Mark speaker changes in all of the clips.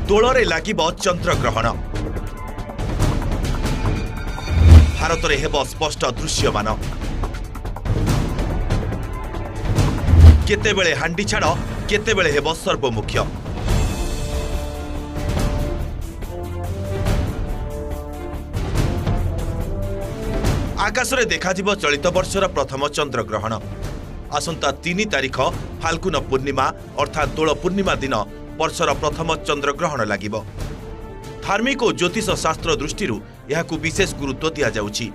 Speaker 1: ଦୋଳରେ ଲାଗିବ ଚନ୍ଦ୍ରଗ୍ରହଣ। ଭାରତରେ ହେବ ସ୍ପଷ୍ଟ ଦୃଶ୍ୟମାନ। କେତେବେଳେ ହାଣ୍ଡି ଛାଡ଼, କେତେବେଳେ ହେବ ସର୍ବମୁଖ୍ୟ। ଆକାଶରେ ଦେଖାଯିବ ଚଳିତ ବର୍ଷର ପ୍ରଥମ ଚନ୍ଦ୍ରଗ୍ରହଣ। ଆସନ୍ତା 3 ତାରିଖ ଫାଲ୍ଗୁନ ପୂର୍ଣ୍ଣିମା ଅର୍ଥାତ୍ ଦୋଳ ପୂର୍ଣ୍ଣିମା ଦିନ ବର୍ଷର ପ୍ରଥମ ଚନ୍ଦ୍ରଗ୍ରହଣ ଲାଗିବ। ଧାର୍ମିକ ଓ ଜ୍ୟୋତିଷ ଶାସ୍ତ୍ର ଦୃଷ୍ଟିରୁ ଏହାକୁ ବିଶେଷ ଗୁରୁତ୍ୱ ଦିଆଯାଉଛି।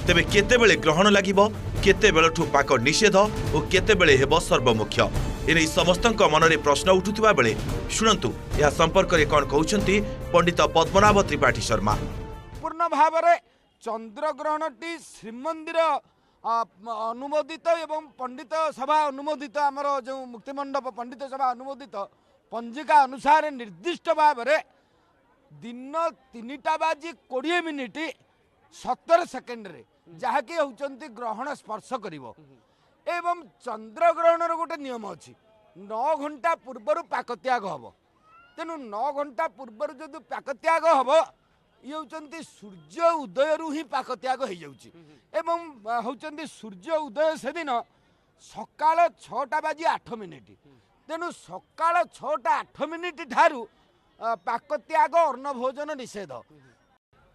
Speaker 1: ତେବେ କେତେବେଳେ ଗ୍ରହଣ ଲାଗିବ, କେତେବେଳଠୁ ପାକ ନିଷେଧ ଓ କେତେବେଳେ ହେବ ସର୍ବମୁଖ୍ୟ, ଏନେଇ ସମସ୍ତଙ୍କ ମନରେ ପ୍ରଶ୍ନ ଉଠୁଥିବା ବେଳେ ଶୁଣନ୍ତୁ ଏହା ସମ୍ପର୍କରେ କ'ଣ କହୁଛନ୍ତି ପଣ୍ଡିତ ପଦ୍ମନାଭ ତ୍ରିପାଠୀ ଶର୍ମା।
Speaker 2: ପୂର୍ଣ୍ଣ ଭାବରେ ଚନ୍ଦ୍ରଗ୍ରହଣଟି ଶ୍ରୀମନ୍ଦିର ଅନୁମୋଦିତ ଏବଂ ପଣ୍ଡିତ ସଭା ଅନୁମୋଦିତ ଆମର ଯେଉଁ ମୁକ୍ତିମଣ୍ଡପ ପଣ୍ଡିତ ସଭା ଅନୁମୋଦିତ ପଞ୍ଜିକା ଅନୁସାରେ ନିର୍ଦ୍ଦିଷ୍ଟ ଭାବରେ दिन 3:20:17 जहाँकि होउचंती ग्रहण स्पर्श करिवो। एवं चंद्रग्रहणर गोटे नियम अच्छी 9 घंटा पूर्वर पाकत्याग हम। तेणु 9 घंटा पूर्वर जो पाकत्याग हम ये होउचंती सूर्य उदय ही पाकत्याग हो जाउची। एवं होउचंती सूर्य उदय से दिन सकाळ 6:08। तेणु सकाळ 6:08 ठारू पाकत्याग अन्न भोजन निषेध।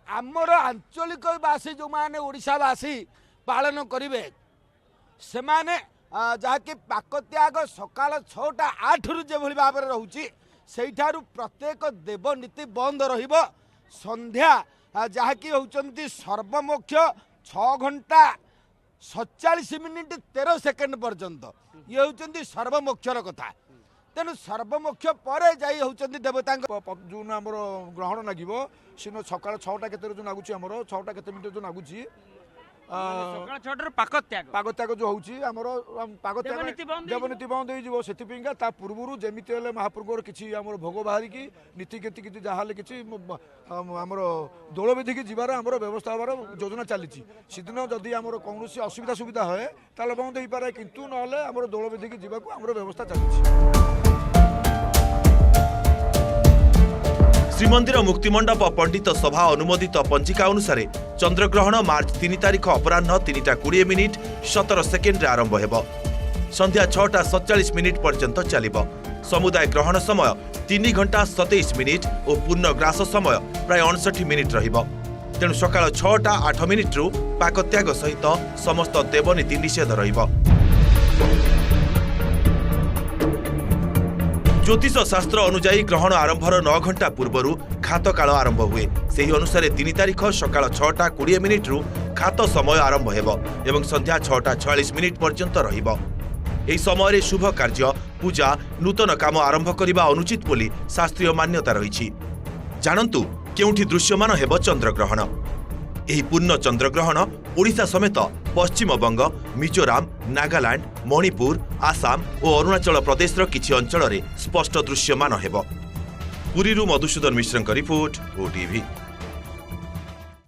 Speaker 2: आमर आंचलिक बासी जो माने ओडिशावासी पालन करेंगे से माने जहाँकि पाकत्याग सकाळ 6:08 जो भाव में रोचे से प्रत्येक देवनीति बंद रहिबो। संध्या जहाँकि होउचंती सर्वमोक्ष 6:47:13 पर्यंत ये होउचंती सर्वमोक्षर कथा। तेणु सर्वमुख्य पर जाई होउचंती देवता
Speaker 3: जो आमर ग्रहण लगे सीन सकाल 6टा केते जो लगुच आमर 6टा केते मिनट जो लगुच पाकत्याग जो होउची आमर पाकत्याग देवनीति बंद हो से पूर्व जमी महाप्रभुर किसी आमर भोग बाहर की नीति केति कि जहाँ किसी आमर दोल विधि की जीवार आमर व्यवस्था हमार योजना चली सीदिन जदि आमर कौन असुविधा सुविधा है ताले बंद हो पारे किंतु नहले आमर दोल विधि की जीवा आमर व्यवस्था चली।
Speaker 1: श्रीमंदिर मुक्तिमंडप पंडित सभा अनुमोदित पंजिका अनुसार चंद्रग्रहण मार्च 3 तारिख अपराह्न 3:20:17 आरंभ हेब। संध्या 6:47 पर्यंत चलिब। समुदाय ग्रहण समय 3 घंटा 27 मिनिट और पूर्ण ग्रास समय प्राय 59 मिनिट रहिब। तेणु सकाळ 6:08 रु पाकत्याग सहित समस्त देवनीति निषेध रहिब। ज्योतिष शास्त्र अनुजाई ग्रहण आरंभर 9 घंटा पूर्वर खात काल आरंभ हुए। से अनुसार 3 तारिख सकाळ 6:20 रु खात समय आरंभ हेब एवं संध्या 6:46 पर्यंत रहिब। एही समय शुभ कार्य पूजा नूतन काम आरंभ करने अनुचित बोली शास्त्रीय मान्यता रही। जानतु केउठी दृश्यमान हेब चंद्रग्रहण। एही पूर्ण चंद्रग्रहण ओडिशा समेत पश्चिमबंग, मिजोराम, नागालैंड, मणिपुर, आसाम और अरुणाचल प्रदेश किछि अंचल स्पष्ट दृश्यमान हेब। पुरीरू मधुसूदन मिश्रଙ୍କ रिपोर्ट ओटीवी।